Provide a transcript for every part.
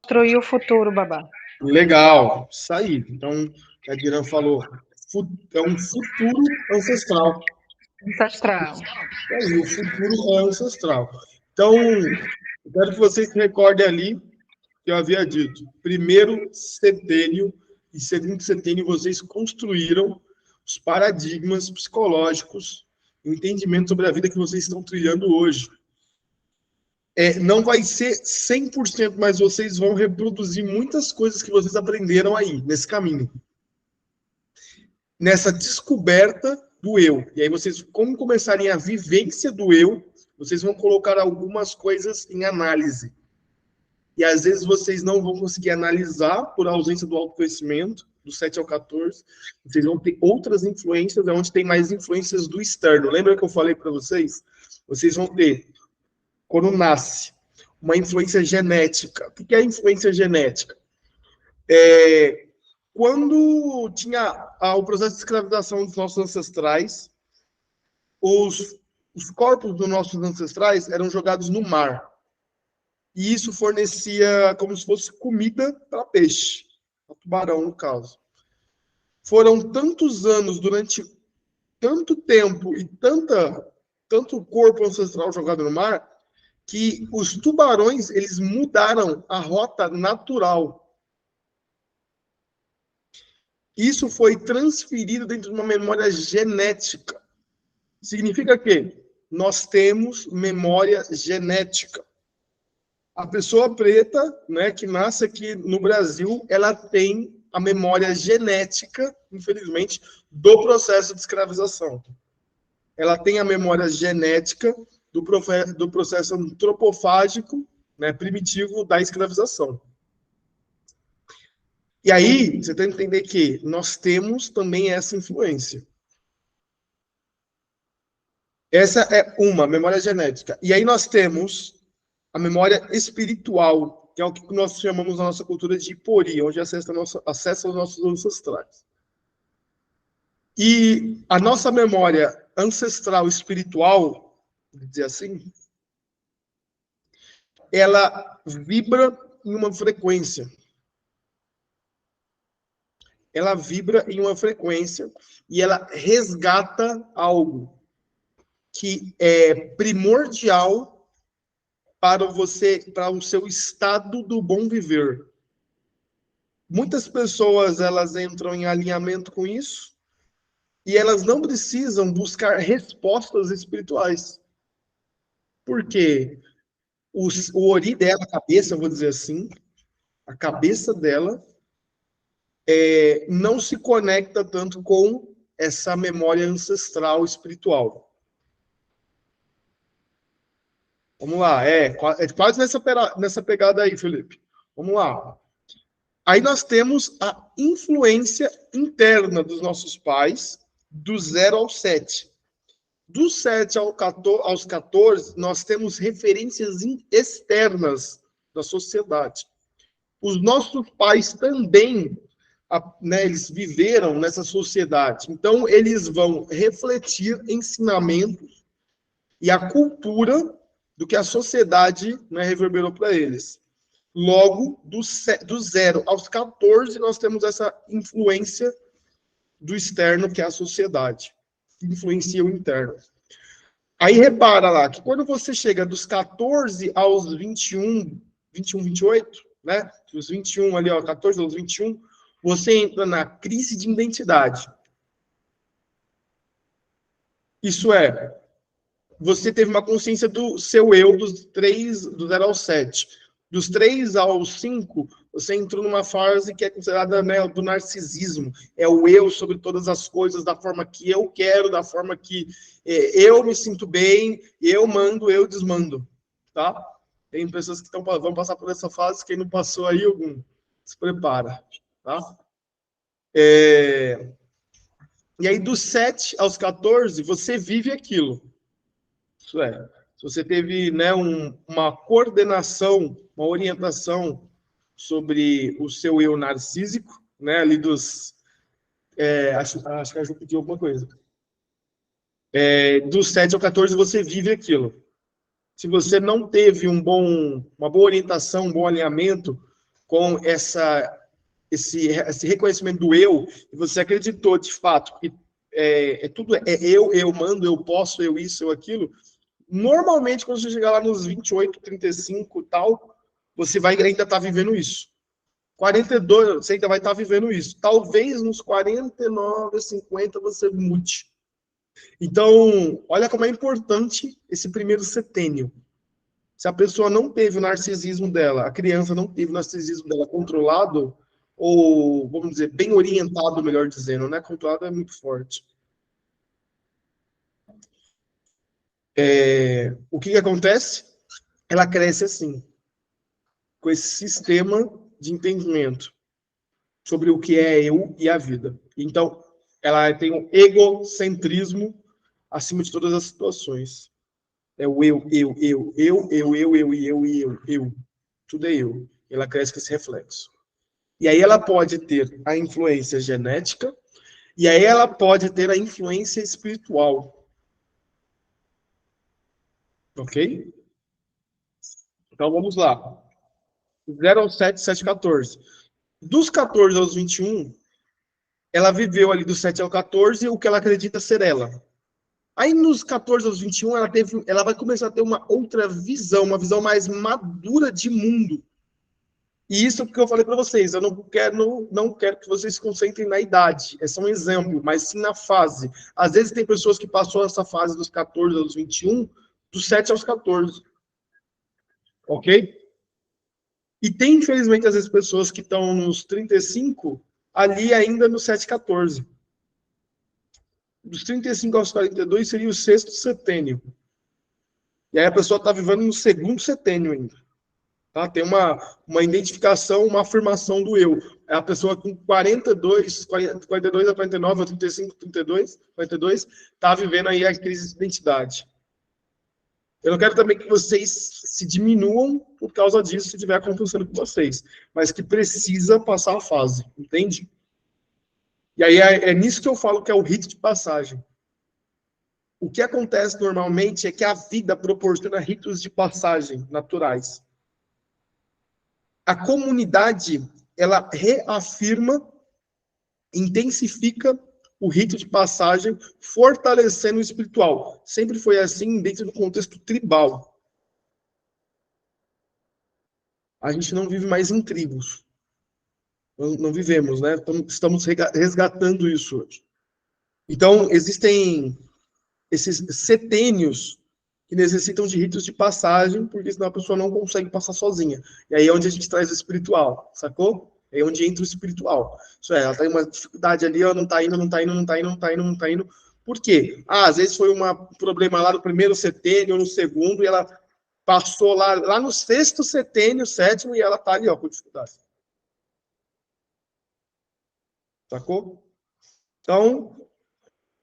Construir o futuro, Babá. Legal, isso aí. Então, a Diran falou, é um futuro ancestral. Ancestral. Aí, o futuro é ancestral. Então, eu quero que vocês se recordem ali que eu havia dito. Primeiro setênio e segundo setênio, vocês construíram os paradigmas psicológicos, o entendimento sobre a vida que vocês estão trilhando hoje. Não vai ser 100%, mas vocês vão reproduzir muitas coisas que vocês aprenderam aí, nesse caminho. Nessa descoberta do eu. E aí vocês, como começarem a vivência do eu, vocês vão colocar algumas coisas em análise. E às vezes vocês não vão conseguir analisar por ausência do autoconhecimento, do 7 ao 14. Vocês vão ter outras influências, onde tem mais influências do externo. Lembra que eu falei para vocês? Vocês vão ter, quando nasce, uma influência genética. O que é influência genética? Quando tinha o processo de escravização dos nossos ancestrais, os corpos dos nossos ancestrais eram jogados no mar. E isso fornecia como se fosse comida para peixe, para tubarão, no caso. Foram tantos anos, durante tanto tempo e tanto corpo ancestral jogado no mar, que os tubarões eles mudaram a rota natural. Isso foi transferido dentro de uma memória genética. Significa que nós temos memória genética. A pessoa preta, né, que nasce aqui no Brasil, ela tem a memória genética, infelizmente, do processo de escravização. Ela tem a memória genética do processo antropofágico, né, primitivo da escravização. E aí, você tem que entender que nós temos também essa influência. Essa é uma, memória genética. E aí nós temos a memória espiritual, que é o que nós chamamos na nossa cultura de hiporia, onde acessa os nossos ancestrais. E a nossa memória ancestral espiritual, vou dizer assim, ela vibra em uma frequência. Ela vibra em uma frequência e ela resgata algo que é primordial para o seu estado do bom viver. Muitas pessoas elas entram em alinhamento com isso e elas não precisam buscar respostas espirituais. Por quê? O ori dela, a cabeça, eu vou dizer assim, a cabeça dela não se conecta tanto com essa memória ancestral espiritual. Vamos lá, é quase nessa pegada aí, Felipe. Vamos lá. Aí nós temos a influência interna dos nossos pais, do 0 ao 7. Do 7 aos 14, nós temos referências externas da sociedade. Os nossos pais também, né, eles viveram nessa sociedade. Então, eles vão refletir ensinamentos e a cultura do que a sociedade, né, reverberou para eles. Logo, do 0 aos 14, nós temos essa influência do externo, que é a sociedade, que influencia o interno. Aí repara lá, que quando você chega dos 14 aos 21, 28, né? Dos 21 ali, ó, 14 aos 21, você entra na crise de identidade. Isso é, você teve uma consciência do seu eu do 0 ao 7. Dos 3 aos 5, você entrou numa fase que é considerada, né, do narcisismo. É o eu sobre todas as coisas, da forma que eu quero, da forma que eu me sinto bem, eu mando, eu desmando. Tá? Tem pessoas que vão passar por essa fase, quem não passou aí, se prepara. Tá? E aí, dos 7 aos 14, você vive aquilo. Isso é, se você teve, né, uma coordenação, uma orientação sobre o seu eu narcísico, né, ali dos... acho que a Ju pediu alguma coisa. Dos 7 ao 14, você vive aquilo. Se você não teve uma boa orientação, um bom alinhamento, com esse reconhecimento do eu, e você acreditou de fato que tudo eu mando, eu posso, eu isso, eu aquilo, normalmente quando você chegar lá nos 28, 35 e tal, você vai ainda estar vivendo isso. 42, você ainda vai estar vivendo isso. Talvez nos 49, 50 você mude. Então, olha como é importante esse primeiro setênio. Se a pessoa não teve o narcisismo dela, a criança não teve o narcisismo dela controlado, ou, vamos dizer, bem orientado, melhor dizendo, né? Controlado é muito forte. O que acontece? Ela cresce assim, com esse sistema de entendimento sobre o que é eu e a vida. Então, ela tem um egocentrismo acima de todas as situações. É o eu. Tudo é eu. Ela cresce com esse reflexo. E aí ela pode ter a influência genética, e aí ela pode ter a influência espiritual. Ok? Então vamos lá. 0 aos 7, 7, 14. Dos 14 aos 21, ela viveu ali do 7 ao 14 o que ela acredita ser ela. Aí nos 14 aos 21, ela vai começar a ter uma outra visão, uma visão mais madura de mundo. E isso que eu falei para vocês, eu não quero que vocês se concentrem na idade, é só um exemplo, mas sim na fase. Às vezes tem pessoas que passou essa fase dos 14 aos 21, dos 7 aos 14. Ok? E tem, infelizmente, às vezes pessoas que estão nos 35, ali ainda no 7, 14. Dos 35 aos 42 seria o sexto setênio. E aí a pessoa está vivendo no segundo setênio ainda. Tá? Tem uma identificação, uma afirmação do eu. É a pessoa com 42 a 49, ou 35, 32, 42, está vivendo aí a crise de identidade. Eu não quero também que vocês se diminuam por causa disso, se estiver acontecendo com vocês, mas que precisa passar a fase, entende? E aí é nisso que eu falo que é o rito de passagem. O que acontece normalmente é que a vida proporciona ritos de passagem naturais. A comunidade, ela reafirma, intensifica o rito de passagem, fortalecendo o espiritual. Sempre foi assim dentro do contexto tribal. A gente não vive mais em tribos. Não vivemos, né? Estamos resgatando isso hoje. Então, existem esses setênios que necessitam de ritos de passagem, porque senão a pessoa não consegue passar sozinha. E aí é onde a gente traz o espiritual, sacou? É onde entra o espiritual. Isso é, ela tem uma dificuldade ali, ó, não tá indo. Por quê? Às vezes foi um problema lá no primeiro setênio ou no segundo, e ela passou lá no sexto setênio, sétimo, e ela tá ali, ó, com dificuldade. Sacou? Então,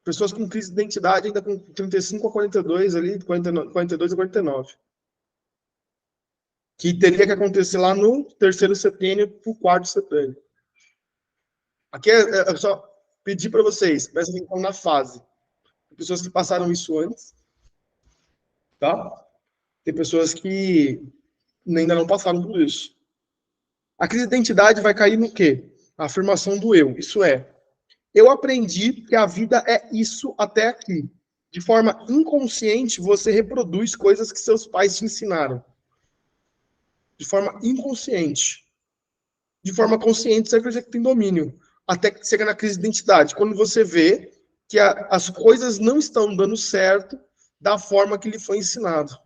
pessoas com crise de identidade ainda com 35 a 42 ali, 42 a 49. Que teria que acontecer lá no terceiro setênio para o quarto setênio. Aqui é só pedir para vocês, prestem atenção na fase. Tem pessoas que passaram isso antes, tá? Tem pessoas que ainda não passaram por isso. A crise de identidade vai cair no quê? A afirmação do eu. Isso é, eu aprendi que a vida é isso até aqui. De forma inconsciente, você reproduz coisas que seus pais te ensinaram. De forma inconsciente. De forma consciente, você acredita que tem domínio. Até que chega na crise de identidade. Quando você vê que as coisas não estão dando certo da forma que lhe foi ensinado.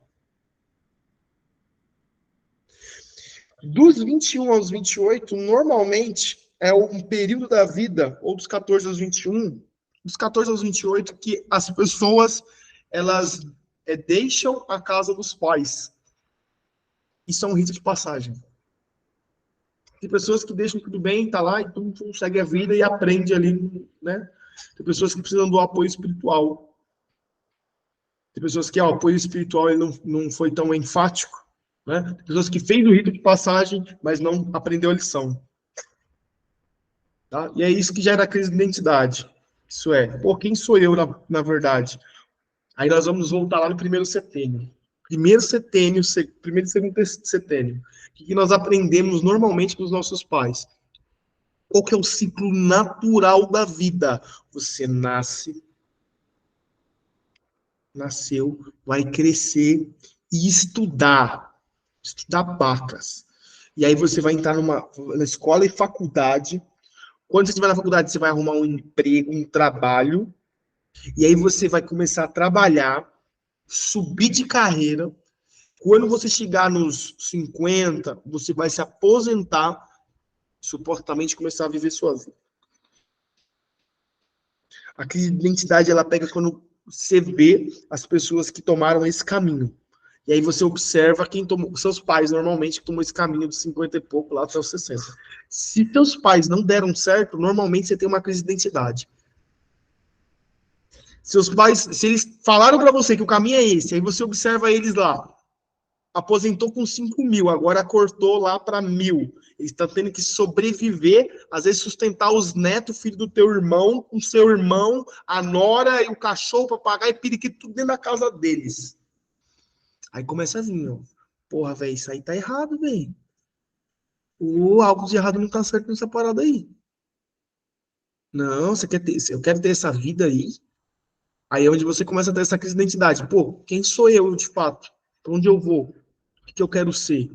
Dos 21 aos 28, normalmente, é um período da vida, ou dos 14 aos 21, dos 14 aos 28, que as pessoas, elas deixam a casa dos pais. Isso é um rito de passagem. Tem pessoas que deixam tudo bem, tá lá, e tudo segue a vida e aprende ali, né? Tem pessoas que precisam do apoio espiritual. Tem pessoas que o apoio espiritual ele não foi tão enfático, né? Tem pessoas que fez o rito de passagem, mas não aprendeu a lição. Tá? E é isso que gera a crise de identidade. Isso é, pô, quem sou eu, na verdade? Aí nós vamos voltar lá no primeiro setênio. primeiro e segundo setênio. O que nós aprendemos normalmente com os nossos pais? Qual que é o ciclo natural da vida? Você nasceu, vai crescer e estudar pacas. E aí você vai entrar na escola e faculdade. Quando você estiver na faculdade, você vai arrumar um emprego, um trabalho, e aí você vai começar a trabalhar, subir de carreira. Quando você chegar nos 50, você vai se aposentar, supostamente começar a viver sua vida. A crise de identidade, ela pega quando você vê as pessoas que tomaram esse caminho. E aí você observa quem tomou, seus pais normalmente tomou esse caminho de 50 e pouco lá até os 60. Se teus pais não deram certo, normalmente você tem uma crise de identidade. Seus pais, se eles falaram para você que o caminho é esse, aí você observa eles lá, aposentou com 5.000, agora cortou lá para 1.000. Eles estão tendo que sobreviver, às vezes sustentar os netos, filho do teu irmão, com seu irmão, a nora e o cachorro, papagaio e periquito, tudo dentro da casa deles. Aí começa a vir, ó. Porra, velho, isso aí tá errado, velho. Algo de errado não tá certo nessa parada aí. Não, você quer ter, eu quero ter essa vida aí. Aí é onde você começa a ter essa crise de identidade. Pô, quem sou eu, de fato? Pra onde eu vou? O que eu quero ser?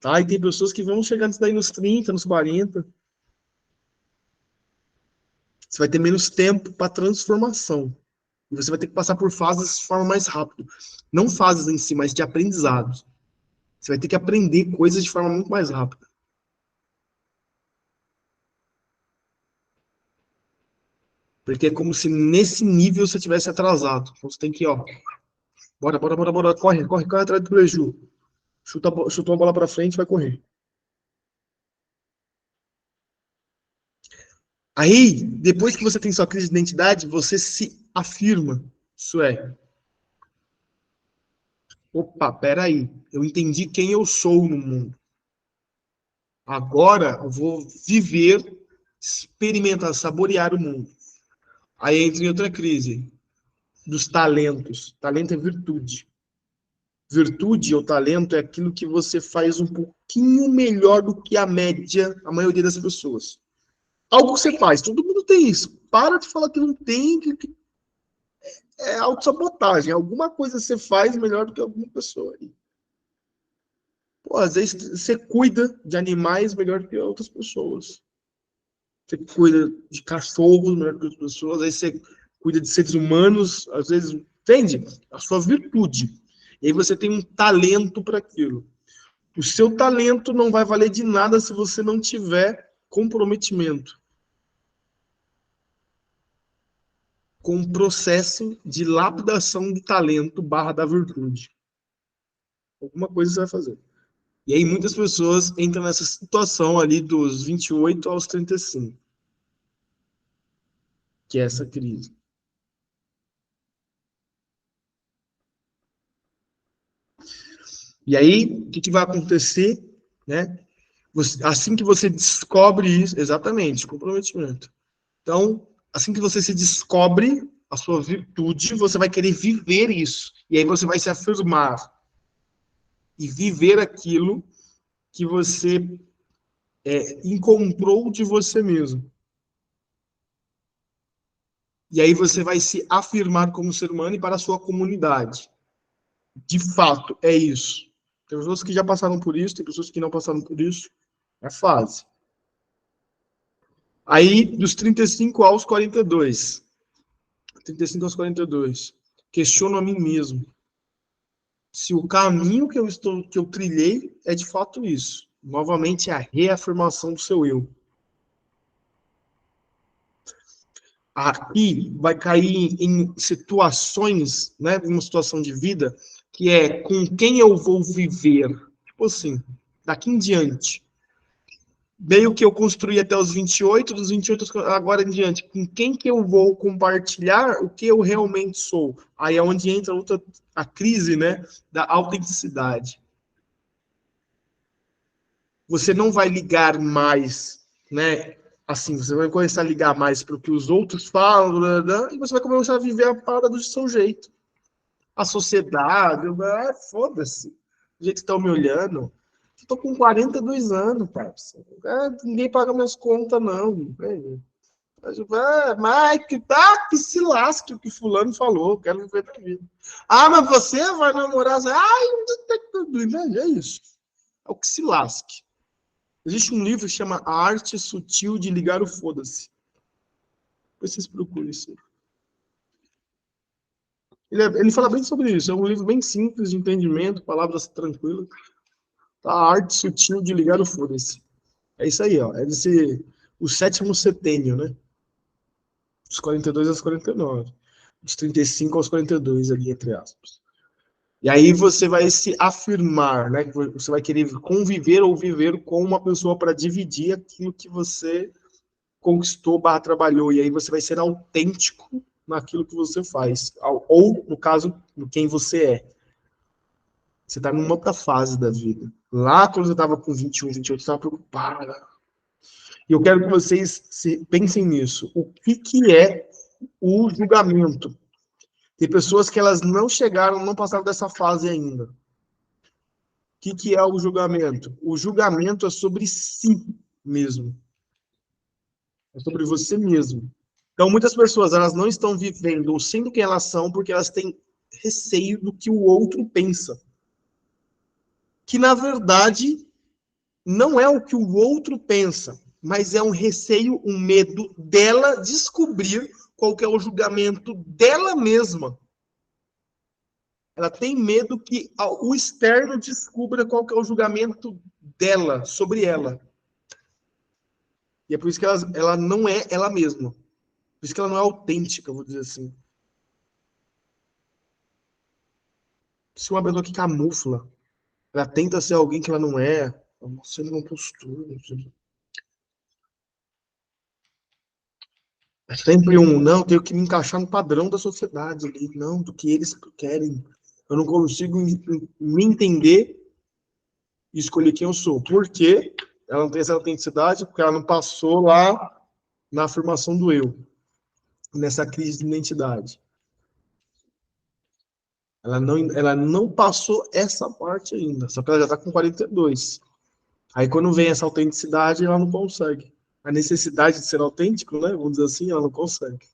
Tá? E tem pessoas que vão chegar nisso daí nos 30, nos 40. Você vai ter menos tempo para transformação. E você vai ter que passar por fases de forma mais rápida. Não fases em si, mas de aprendizados. Você vai ter que aprender coisas de forma muito mais rápida. Porque é como se nesse nível você tivesse atrasado. Então você tem que, ó, bora, corre atrás do preju. Chutou a bola para frente, vai correr. Aí, depois que você tem sua crise de identidade, você se afirma. Isso é, opa, peraí, eu entendi quem eu sou no mundo. Agora eu vou viver, experimentar, saborear o mundo. Aí entra em outra crise, dos talentos. Talento é virtude. Virtude ou talento é aquilo que você faz um pouquinho melhor do que a média, a maioria das pessoas. Algo que você faz, todo mundo tem isso. Para de falar que não tem, que é autossabotagem. Alguma coisa você faz melhor do que alguma pessoa aí. Pô, às vezes você cuida de animais melhor do que outras pessoas. Você cuida de cachorros melhor do que outras pessoas. Às vezes você cuida de seres humanos. Às vezes, entende? A sua virtude. E aí você tem um talento para aquilo. O seu talento não vai valer de nada se você não tiver comprometimento com o processo de lapidação do talento barra da virtude. Alguma coisa você vai fazer. E aí muitas pessoas entram nessa situação ali dos 28 aos 35, que é essa crise. E aí, o que vai acontecer, né? Assim que você descobre isso, exatamente, comprometimento. Então, assim que você se descobre a sua virtude, você vai querer viver isso. E aí você vai se afirmar e viver aquilo que você encontrou de você mesmo. E aí você vai se afirmar como ser humano e para a sua comunidade. De fato, é isso. Tem pessoas que já passaram por isso, tem pessoas que não passaram por isso. É fase. Aí, dos 35 aos 42. 35 aos 42. Questiono a mim mesmo. Se o caminho que eu trilhei é de fato isso. Novamente, a reafirmação do seu eu. Aqui vai cair em situações, né, em uma situação de vida, que é com quem eu vou viver. Tipo assim, daqui em diante. Meio que eu construí até os 28, dos 28 agora em diante, com quem que eu vou compartilhar o que eu realmente sou. Aí é onde entra a crise, né, da autenticidade. Você não vai ligar mais, né, assim, você vai começar a ligar mais para o que os outros falam, blá, blá, blá, e você vai começar a viver a parada do seu jeito. a sociedade, foda-se. Do jeito que estão me olhando. Eu tô com 42 anos, parça. Ninguém paga minhas contas, não. Mike, tá, que se lasque o que fulano falou, quero viver da vida. Ah, mas você vai namorar? É isso. É o que se lasque. Existe um livro que chama A Arte Sutil de Ligar o Foda-se. Depois vocês procuram isso. Ele fala bem sobre isso. É um livro bem simples de entendimento, palavras tranquilas. A Arte Sutil de Ligar o Foda-se. É isso aí, ó. É o sétimo setênio, né? Dos 42 aos 49. Dos 35 aos 42, ali, entre aspas. E aí você vai se afirmar, né? Você vai querer conviver ou viver com uma pessoa para dividir aquilo que você conquistou, trabalhou. E aí você vai ser autêntico naquilo que você faz. Ou, no caso, no quem você é. Você está numa outra fase da vida. Lá, quando você estava com 21, 28, você estava preocupado. E eu quero que vocês pensem nisso. O que é o julgamento? Tem pessoas que elas não chegaram, não passaram dessa fase ainda. O que é o julgamento? O julgamento é sobre si mesmo. É sobre você mesmo. Então, muitas pessoas elas não estão vivendo ou sendo quem elas são porque elas têm receio do que o outro pensa. Que, na verdade, não é o que o outro pensa, mas é um receio, um medo dela descobrir qual que é o julgamento dela mesma. Ela tem medo que o externo descubra qual que é o julgamento dela, sobre ela. E é por isso que ela não é ela mesma. Por isso que ela não é autêntica, vou dizer assim. Se uma pessoa que camufla, ela tenta ser alguém que ela não é, sendo uma postura. É sempre não, tenho que me encaixar no padrão da sociedade ali, não, do que eles querem. Eu não consigo me entender e escolher quem eu sou. Por quê? Ela não tem essa autenticidade, porque ela não passou lá na afirmação do eu, nessa crise de identidade. Ela não passou essa parte ainda, só que ela já está com 42. Aí quando vem essa autenticidade, ela não consegue. A necessidade de ser autêntico, né? Vamos dizer assim, ela não consegue.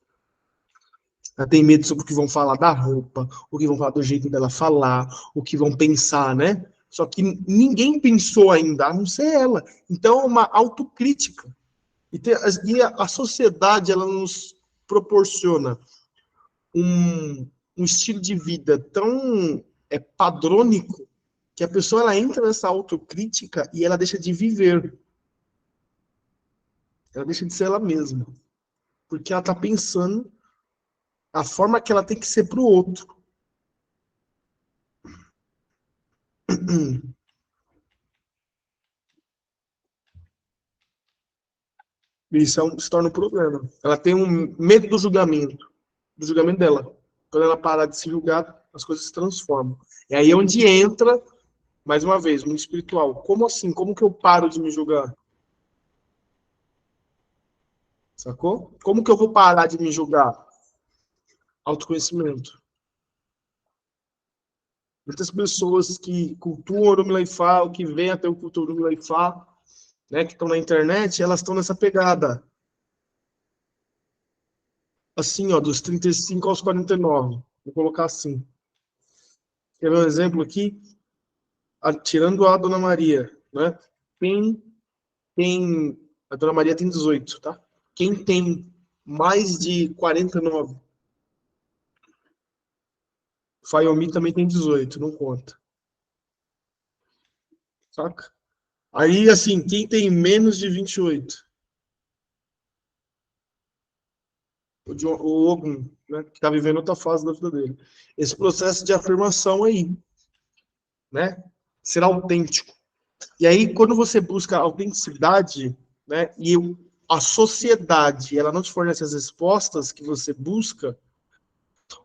Ela tem medo sobre o que vão falar da roupa, o que vão falar do jeito dela falar, o que vão pensar, né? Só que ninguém pensou ainda, a não ser ela. então é uma autocrítica. E a sociedade, ela nos proporciona um estilo de vida tão padrônico que a pessoa ela entra nessa autocrítica e ela deixa de viver. Ela deixa de ser ela mesma. Porque ela está pensando a forma que ela tem que ser para o outro. Isso se torna um problema. Ela tem um medo do julgamento dela. Quando ela parar de se julgar, as coisas se transformam. E aí é onde entra, mais uma vez, no espiritual. Como assim? Como que eu paro de me julgar? Sacou? Como que eu vou parar de me julgar? Autoconhecimento. Muitas pessoas que cultuam o Orumila Ifá, ou que vêm até o culto Orumila Ifá, né, que estão na internet, elas estão nessa pegada. Assim, ó, dos 35 aos 49. Vou colocar assim. Quer ver um exemplo aqui? Tirando a Dona Maria, né? A Dona Maria tem 18, tá? Quem tem mais de 49? Fayomi também tem 18, não conta. Saca? Aí, assim, quem tem menos de 28? O Ogum, né? Que tá vivendo outra fase da vida dele. Esse processo de afirmação aí, né? Ser autêntico. E aí, quando você busca autenticidade, né? E a sociedade, ela não te fornece as respostas que você busca,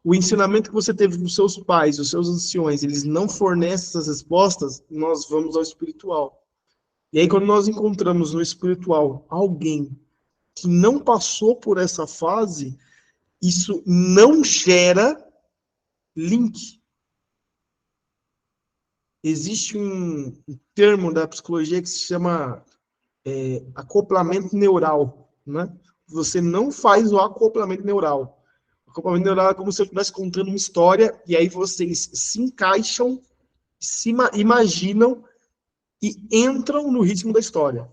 o ensinamento que você teve dos seus pais, os seus anciões, eles não fornecem essas respostas, nós vamos ao espiritual. E aí, quando nós encontramos no espiritual alguém que não passou por essa fase, isso não gera link. existe um termo da psicologia que se chama acoplamento neural, né? Você não faz o acoplamento neural. O acoplamento neural é como se eu estivesse contando uma história e aí vocês se encaixam, imaginam e entram no ritmo da história.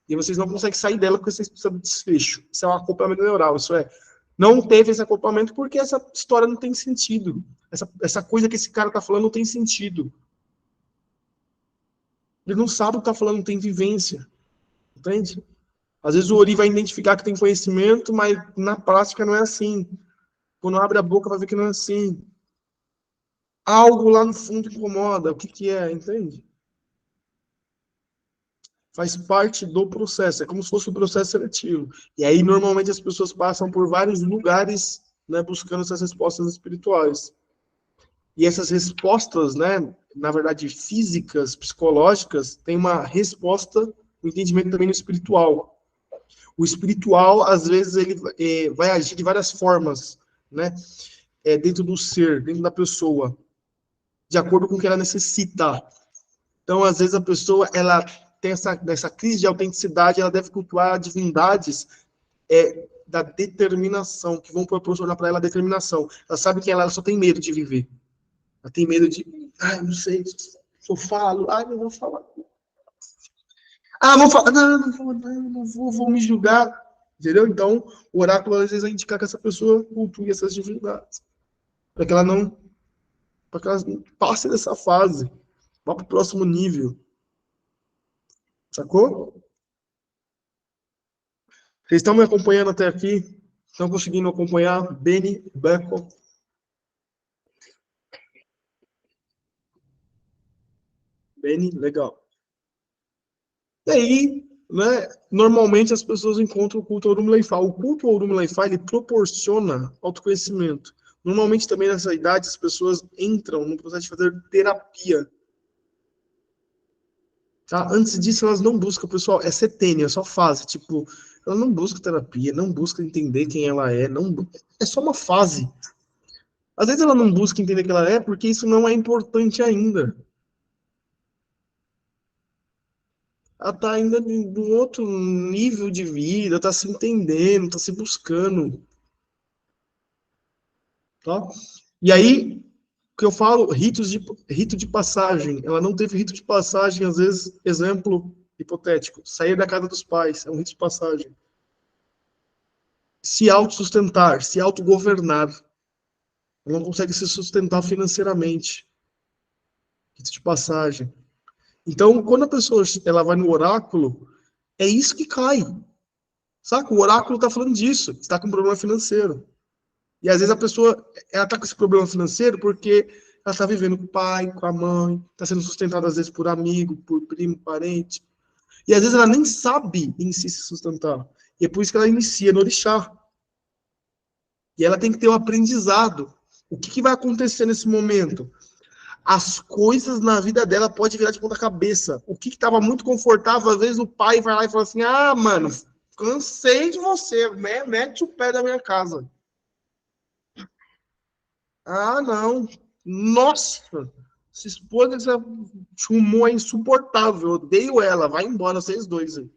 E vocês não conseguem sair dela porque vocês precisam de desfecho. Isso é um acoplamento neural. Isso é, não teve esse acoplamento porque essa história não tem sentido. Essa coisa que esse cara tá falando não tem sentido. Ele não sabe o que tá falando, não tem vivência. Entende? Às vezes o Ori vai identificar que tem conhecimento, mas na prática não é assim. Quando abre a boca vai ver que não é assim. Algo lá no fundo incomoda. O que que é? Entende? Faz parte do processo. É como se fosse um processo seletivo. E aí, normalmente, as pessoas passam por vários lugares, né, buscando essas respostas espirituais. E essas respostas, né, na verdade, físicas, psicológicas, têm uma resposta, um entendimento também no espiritual. O espiritual, às vezes, ele vai agir de várias formas, né, dentro do ser, dentro da pessoa, de acordo com o que ela necessita. Então, às vezes, a pessoa, ela tem essa crise de autenticidade, ela deve cultuar divindades da determinação, que vão proporcionar para ela a determinação. Ela sabe que ela só tem medo de viver. Ela tem medo de, não sei, se eu falo, não vou falar. Vou falar, não vou me julgar. Entendeu? Então, o oráculo às vezes vai indicar que essa pessoa cultue essas divindades. Para que ela não, para que ela passe dessa fase, vá para o próximo nível. Sacou? Vocês estão me acompanhando até aqui? Estão conseguindo acompanhar? Beni, Beco? Beni, legal. E aí, né, normalmente as pessoas encontram o culto ao Urum Leifá. O culto ao Urum Leifá, ele proporciona autoconhecimento. Normalmente também nessa idade as pessoas entram no processo de fazer terapia. Tá? Antes disso elas não buscam, pessoal, é setênia, é só fase. Tipo, ela não busca terapia, não busca entender quem ela é, não, é só uma fase. Às vezes ela não busca entender quem ela é porque isso não é importante ainda. Ela tá ainda num outro nível de vida, tá se entendendo, tá se buscando, tá? E aí, o que eu falo, rito de passagem. Ela não teve rito de passagem, às vezes, exemplo hipotético, sair da casa dos pais, é um rito de passagem. Se autossustentar, se autogovernar. Ela não consegue se sustentar financeiramente. Rito de passagem. Então, quando a pessoa ela vai no oráculo, é isso que cai. Saca? O oráculo está falando disso. Está com um problema financeiro. E às vezes a pessoa ela está com esse problema financeiro porque ela está vivendo com o pai, com a mãe, está sendo sustentada às vezes por amigo, por primo, parente. E às vezes ela nem sabe em si se sustentar. E é por isso que ela inicia no orixá. E ela tem que ter um aprendizado. O que vai acontecer nesse momento? As coisas na vida dela podem virar de ponta cabeça. O que estava muito confortável, às vezes o pai vai lá e fala assim: mano, cansei de você, mete o pé da minha casa. Não. Nossa, essa esposa dessa chumou é insuportável. Eu odeio ela. Vai embora, vocês dois. Aí.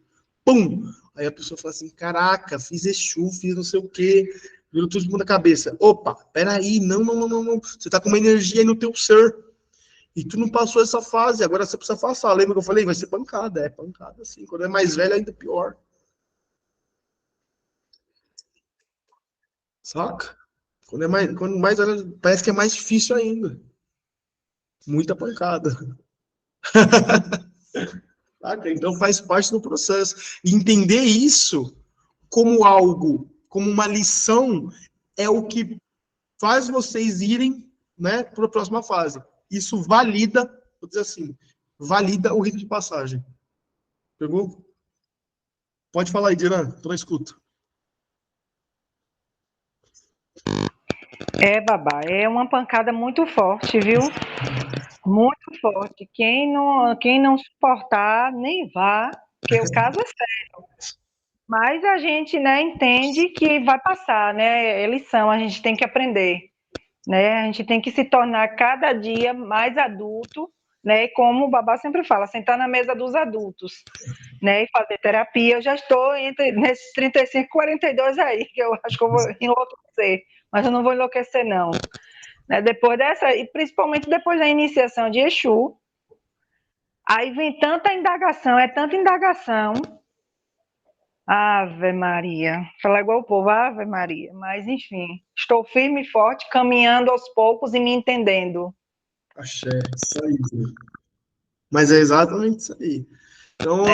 Pum! Aí a pessoa fala assim: caraca, fiz Exu, fiz não sei o quê. Virou tudo de ponta cabeça. Opa, peraí, não. Você tá com uma energia aí no teu ser. E tu não passou essa fase, agora você precisa passar. Lembra que eu falei? Vai ser pancada. É pancada, sim. Quando é mais velho, ainda pior. Saca? Quando mais velho, parece que é mais difícil ainda. Muita pancada. Saca? Então faz parte do processo. E entender isso como algo, como uma lição, é o que faz vocês irem, né, para a próxima fase. Isso valida, vou dizer assim, valida o rito de passagem. Pegou? Pode falar aí, Diran, estou na escuta. Babá, é uma pancada muito forte, viu? Muito forte. Quem não suportar, nem vá, porque o caso é sério. Mas a gente, né, entende que vai passar, né? É lição, a gente tem que aprender, né? A gente tem que se tornar cada dia mais adulto, né? E como o Babá sempre fala, sentar na mesa dos adultos, né? E fazer terapia. Eu já estou nesses 35 e 42 aí, que eu acho que eu vou enlouquecer, mas eu não vou enlouquecer, não. Né? Depois dessa, e principalmente depois da iniciação de Exu, aí vem tanta indagação, é tanta indagação. Ave Maria. Falar igual o povo, Ave Maria. Mas, enfim, estou firme e forte, caminhando aos poucos e me entendendo. Axé, isso aí. Mas é exatamente isso aí. Então,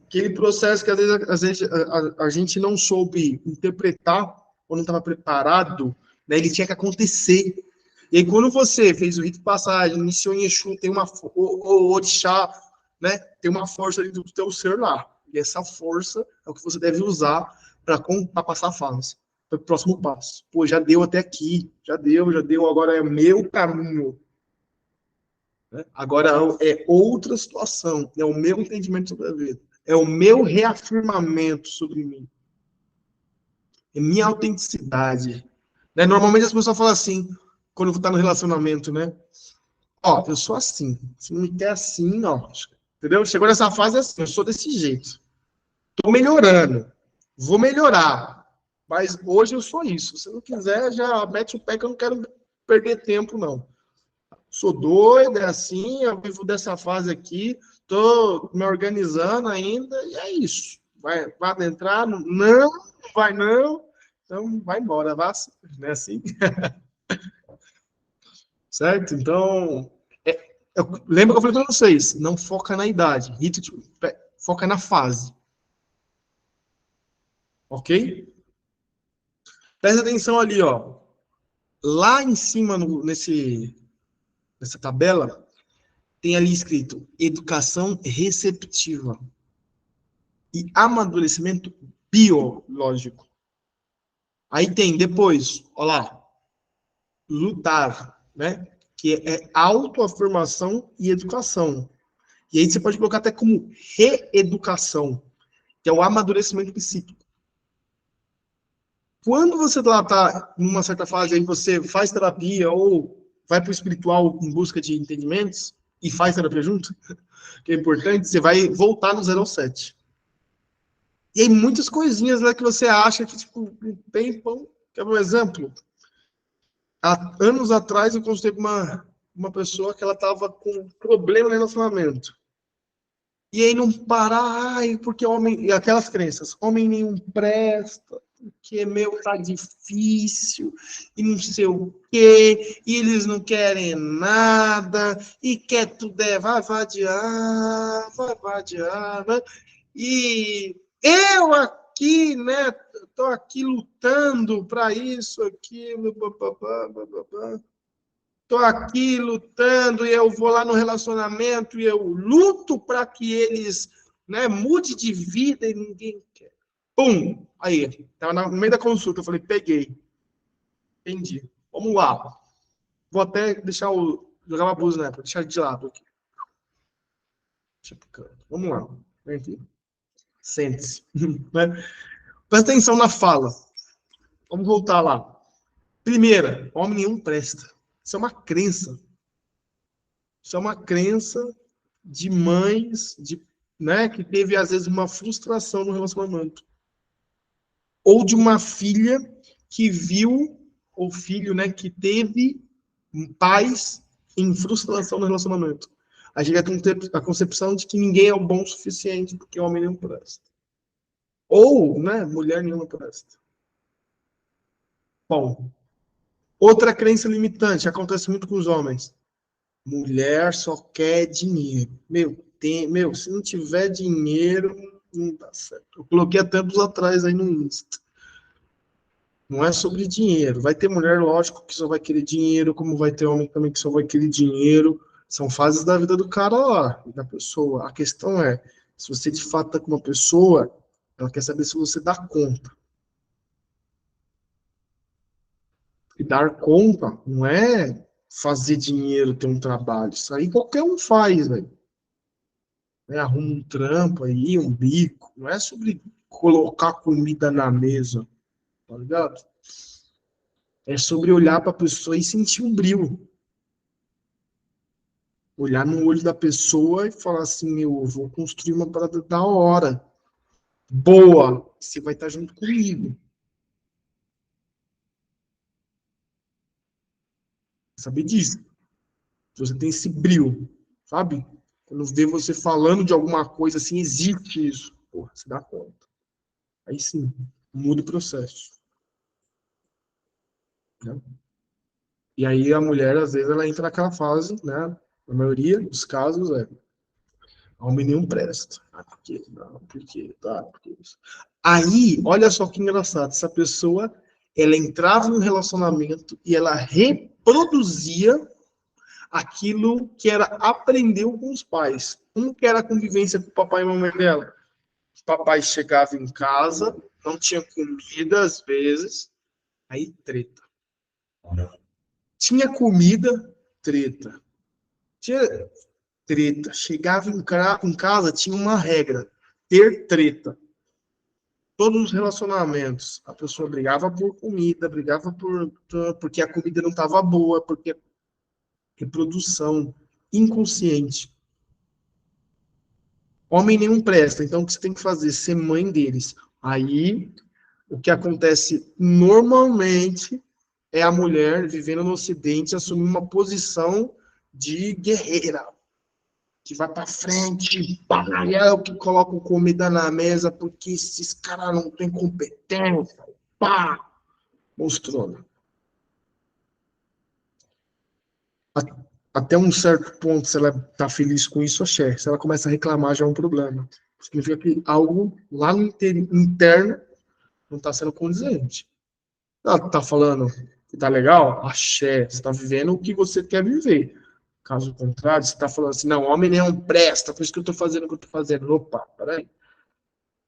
aquele processo que às vezes a gente não soube interpretar ou não estava preparado, né, ele tinha que acontecer. E aí, quando você fez o rito de passagem, iniciou em Exu, tem uma, o Orixá, né, tem uma força dentro do teu ser lá. E essa força é o que você deve usar para passar a fase, para o próximo passo. Pô, já deu até aqui, já deu, agora é meu caminho. Né? Agora é outra situação, é o meu entendimento sobre a vida, é o meu reafirmamento sobre mim, é minha autenticidade. Né? Normalmente as pessoas falam assim, quando está no relacionamento, né? Ó, eu sou assim, se não me quer assim, ó, entendeu? Chegou nessa fase assim, eu sou desse jeito. Tô melhorando, vou melhorar, mas hoje eu sou isso. Se não quiser, já mete o pé que eu não quero perder tempo, não. Sou doido, é assim, eu vivo dessa fase aqui, tô me organizando ainda, e é isso. Vai adentrar? Não, vai não. Então, vai embora, vá, não é assim? Certo? Então, lembra que eu falei para vocês, não foca na idade, foca na fase. Ok? Presta atenção ali, ó. Lá em cima, nessa tabela, tem ali escrito educação receptiva e amadurecimento biológico. Aí tem depois, olha lá, lutar, né? Que é autoafirmação e educação. E aí você pode colocar até como reeducação, que é o amadurecimento psíquico. Quando você está numa certa fase aí, você faz terapia ou vai para o espiritual em busca de entendimentos e faz terapia junto, que é importante, você vai voltar no 0 ao 7. E aí muitas coisinhas lá que você acha que, tipo, tem pão. Quer um exemplo? Há anos atrás eu consultei com uma pessoa que ela estava com problema no relacionamento. E aí não parar, ai, porque homem. E aquelas crenças, homem nenhum presta, porque meu tá difícil, e não sei o quê, e eles não querem nada, e quer tudo vai vadiar, né? E eu aqui, né, tô aqui lutando para isso, aquilo, papapá, papapá. Tô aqui lutando e eu vou lá no relacionamento e eu luto para que eles, né, mude de vida e ninguém quer. Pum! Aí, tava no meio da consulta, eu falei, peguei. Entendi. Vamos lá. Vou até deixar jogar uma blusa, né? Vou deixar de lado aqui. Vamos lá. Vem aqui. Sente-se. Né? Presta atenção na fala. Vamos voltar lá. Primeira, homem nenhum presta. Isso é uma crença. Isso é uma crença de mães, né, que teve, às vezes, uma frustração no relacionamento. Ou de uma filha que viu, ou filho, né, que teve pais em frustração no relacionamento. A gente vai ter a concepção de que ninguém é o bom o suficiente porque o homem não presta. Ou, né, mulher nenhuma presta. Bom, outra crença limitante, acontece muito com os homens. Mulher só quer dinheiro. Se não tiver dinheiro, não dá certo. Eu coloquei há tempos atrás aí no Insta. Não é sobre dinheiro. Vai ter mulher, lógico, que só vai querer dinheiro, como vai ter homem também que só vai querer dinheiro. São fases da vida do cara lá, da pessoa. A questão é, se você de fato está com uma pessoa, ela quer saber se você dá conta. E dar conta não é fazer dinheiro, ter um trabalho. Isso aí qualquer um faz, velho. Arruma um trampo aí, um bico. Não é sobre colocar comida na mesa, tá ligado? É sobre olhar para a pessoa e sentir um brilho. Olhar no olho da pessoa e falar assim, meu, eu vou construir uma parada da hora. Boa! Você vai estar junto comigo. Saber disso. Você tem esse brilho, sabe? Quando vê você falando de alguma coisa assim, existe isso. Porra, você dá conta. Aí sim, muda o processo. Né? E aí a mulher, às vezes, ela entra naquela fase, né? Na maioria dos casos, homem nenhum presta. Ah, por quê? Não, por quê? Tá, por quê? Aí, olha só que engraçado. Essa pessoa, ela entrava no relacionamento e ela reproduzia aquilo que ela aprendeu com os pais. Como que era a convivência com o papai e a mamãe dela? O papai chegava em casa, não tinha comida às vezes, aí treta. Tinha comida, treta. Tinha treta. Chegava em casa, tinha uma regra: ter treta. Todos os relacionamentos, a pessoa brigava por comida, brigava porque a comida não estava boa, porque reprodução inconsciente. Homem nenhum presta, então o que você tem que fazer? Ser mãe deles. Aí, o que acontece normalmente é a mulher vivendo no Ocidente assumir uma posição de guerreira, que vai para frente, pá, é o que coloca comida na mesa, porque esses caras não têm competência, pá, mostrou. Até um certo ponto, se ela está feliz com isso, axé. Se ela começa a reclamar, já é um problema. Significa que algo lá no interno não está sendo condizente. Ela está falando que tá legal, axé. Você está vivendo o que você quer viver. Caso contrário, você está falando assim, não, homem não presta, por isso que eu estou fazendo o que eu estou fazendo. Opa, peraí.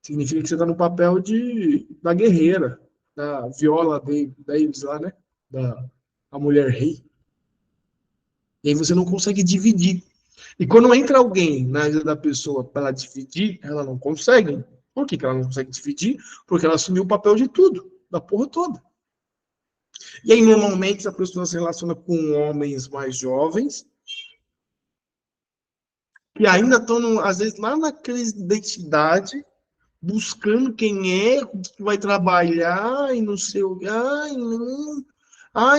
Significa que você está no papel da guerreira, da Viola Davis lá, né? A mulher rei. E aí você não consegue dividir. E quando entra alguém na vida da pessoa para ela dividir, ela não consegue. Por que ela não consegue dividir? Porque ela assumiu o papel de tudo, da porra toda. E aí, normalmente, a pessoa se relaciona com homens mais jovens, que ainda estão, às vezes, lá na crise de identidade, buscando quem é, que vai trabalhar, e não sei o que,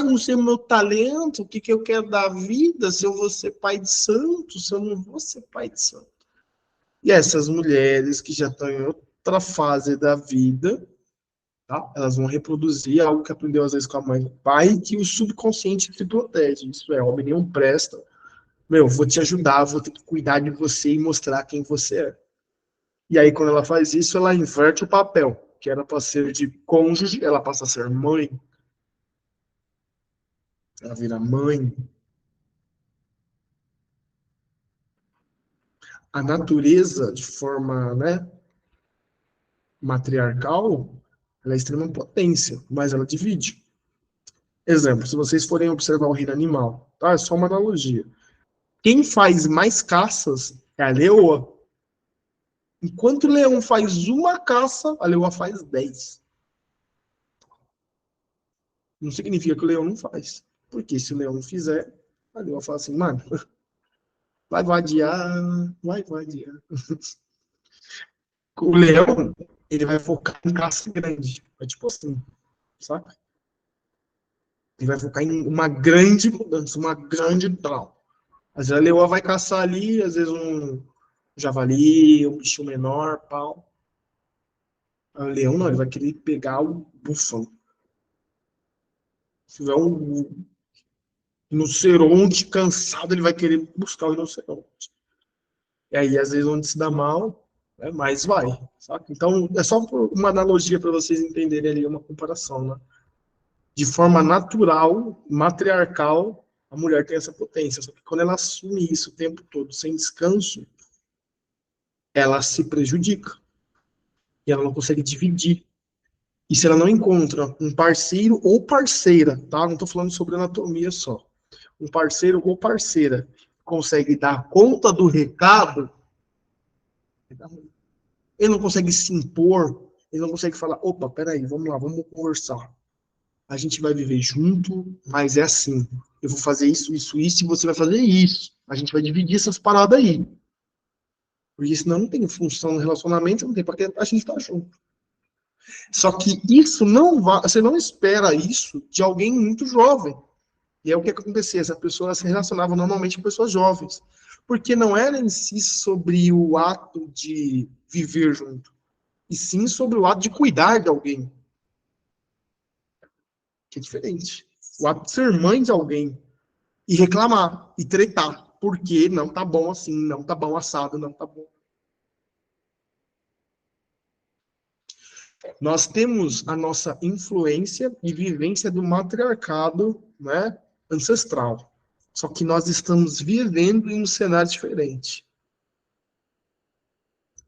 não sei o meu talento, o que, que eu quero da vida, se eu vou ser pai de santo, se eu não vou ser pai de santo. E essas mulheres que já estão em outra fase da vida, tá? Elas vão reproduzir algo que aprendeu às vezes com a mãe e com o pai, que o subconsciente te protege. Isso é, homem nenhum presta. Meu, vou te ajudar, vou ter que cuidar de você e mostrar quem você é. E aí, quando ela faz isso, ela inverte o papel, que era para ser de cônjuge, ela passa a ser mãe. Ela vira mãe. A natureza, de forma, né, matriarcal, ela é extrema potência, mas ela divide. Exemplo, se vocês forem observar o reino animal, tá? É só uma analogia. Quem faz mais caças é a leoa. Enquanto o leão faz uma caça, a leoa faz 10. Não significa que o leão não faz. Porque se o leão não fizer, a leoa fala assim, mano, vai vadiar, vai vadiar. O leão, ele vai focar em caça grande. É tipo assim, sabe? Ele vai focar em uma grande mudança, uma grande tal. Às vezes a leoa vai caçar ali, às vezes um javali, um bicho menor, pau. O leão não, ele vai querer pegar o búfalo. Se tiver um rinoceronte cansado, ele vai querer buscar o rinoceronte. E aí, às vezes, onde se dá mal, mais vai. Sabe? Então, é só uma analogia para vocês entenderem ali uma comparação. Né? De forma natural, matriarcal, a mulher tem essa potência. Só que quando ela assume isso o tempo todo, sem descanso, ela se prejudica. E ela não consegue dividir. E se ela não encontra um parceiro ou parceira, tá? Não estou falando sobre anatomia só. Um parceiro ou parceira consegue dar conta do recado, ele não consegue se impor, ele não consegue falar, opa, peraí, vamos lá, vamos conversar. a gente vai viver junto, mas é assim. Eu vou fazer isso, isso, isso, e você vai fazer isso. A gente vai dividir essas paradas aí. Porque senão não tem função no relacionamento, não tem para que a gente estar junto. Só que isso não vai, você não espera isso de alguém muito jovem. E é o que acontecia, essa pessoa se relacionava normalmente com pessoas jovens. Porque não era em si sobre o ato de viver junto, e sim sobre o ato de cuidar de alguém, que é diferente. O ato de ser mãe de alguém e reclamar e tretar, porque não tá bom assim, não tá bom assado, não tá bom. Nós temos a nossa influência e vivência do matriarcado, né, ancestral. Só que nós estamos vivendo em um cenário diferente.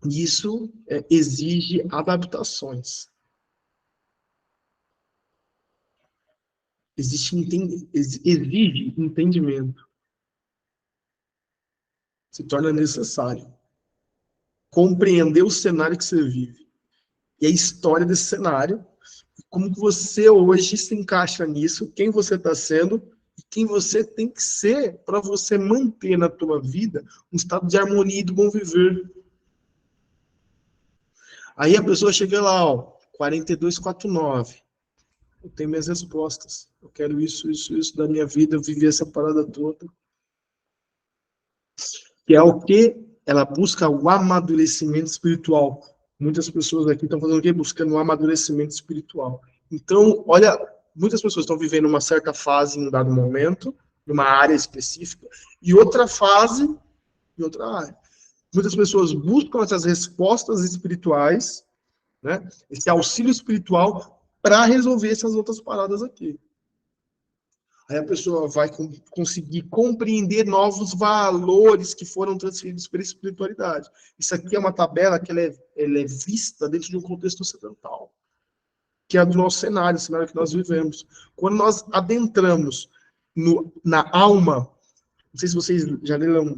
E isso exige adaptações. Exige entendimento. Se torna necessário compreender o cenário que você vive e a história desse cenário, como que você hoje se encaixa nisso, quem você está sendo e quem você tem que ser para você manter na tua vida um estado de harmonia e do bom viver. Aí a pessoa chega lá, ó, 4249. Eu tenho minhas respostas. Eu quero isso, isso, isso da minha vida, eu vivi essa parada toda. Que é o que ela busca o amadurecimento espiritual. Muitas pessoas aqui estão fazendo o quê? Buscando o amadurecimento espiritual. Então, olha, muitas pessoas estão vivendo uma certa fase em um dado momento, numa área específica, e outra fase em outra área. Muitas pessoas buscam essas respostas espirituais, né, esse auxílio espiritual, para resolver essas outras paradas aqui. Aí a pessoa vai conseguir compreender novos valores que foram transferidos pela espiritualidade. Isso aqui é uma tabela que ela é vista dentro de um contexto ocidental, que é do nosso cenário, o cenário que nós vivemos. Quando nós adentramos na alma, não sei se vocês já leram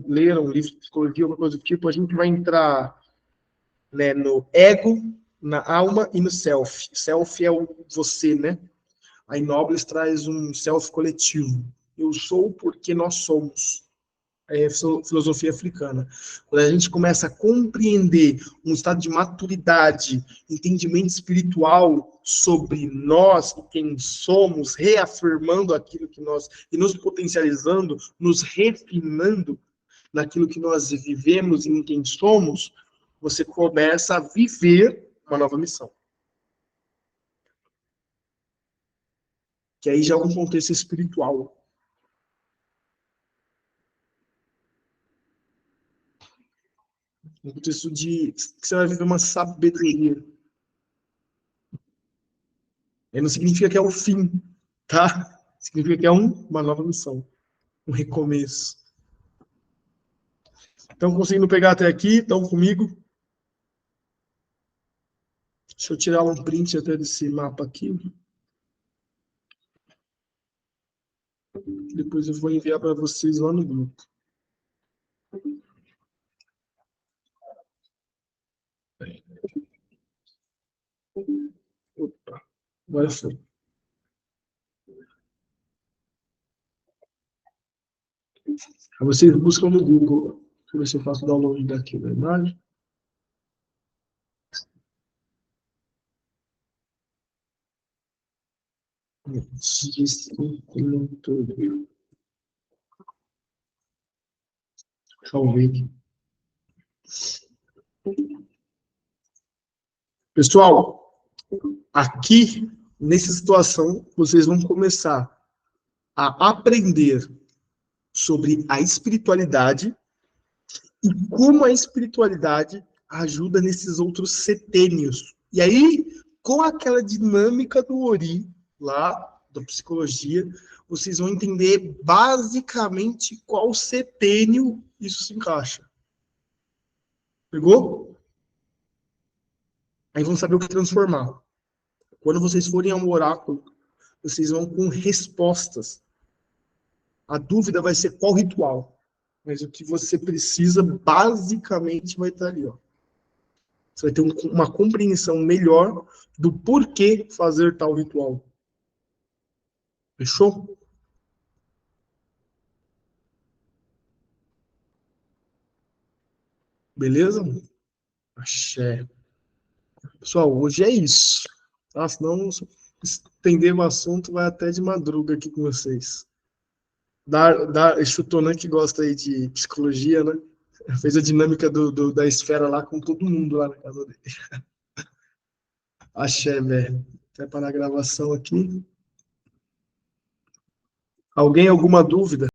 livros de psicologia, alguma coisa do tipo, a gente vai entrar, né, no ego, na alma e no self. Self é o você, né? A Inobles traz um self coletivo. Eu sou porque nós somos. É filosofia africana. Quando a gente começa a compreender um estado de maturidade, entendimento espiritual sobre nós e quem somos, reafirmando aquilo que nós, e nos potencializando, nos refinando naquilo que nós vivemos e em quem somos, você começa a viver uma nova missão. Que aí já é um contexto espiritual. Um contexto de que você vai viver uma sabedoria. Aí não significa que é o fim, tá? Significa que é uma nova missão, um recomeço. Estão conseguindo pegar até aqui? Estão comigo? Deixa eu tirar um print até desse mapa aqui. Depois eu vou enviar para vocês lá no grupo. Opa, agora foi. Aí vocês buscam no Google. Deixa eu ver se eu faço download daqui da imagem. Salvei aqui. Pessoal, aqui, nessa situação, vocês vão começar a aprender sobre a espiritualidade e como a espiritualidade ajuda nesses outros setênios. E aí, com aquela dinâmica do Ori, lá, da psicologia, vocês vão entender basicamente qual setênio isso se encaixa. Pegou? Aí vão saber o que transformar. Quando vocês forem ao oráculo, vocês vão com respostas. A dúvida vai ser qual ritual. Mas o que você precisa, basicamente, vai estar ali. Ó. Você vai ter uma compreensão melhor do porquê fazer tal ritual. Fechou? Beleza? Axé. Pessoal, hoje é isso. Tá? Senão, se estender o assunto, vai até de madruga aqui com vocês. Chutou, né, que gosta aí de psicologia, né? Fez a dinâmica da esfera lá com todo mundo lá na casa dele. Axé, velho. Até parar a gravação aqui. Alguém, alguma dúvida?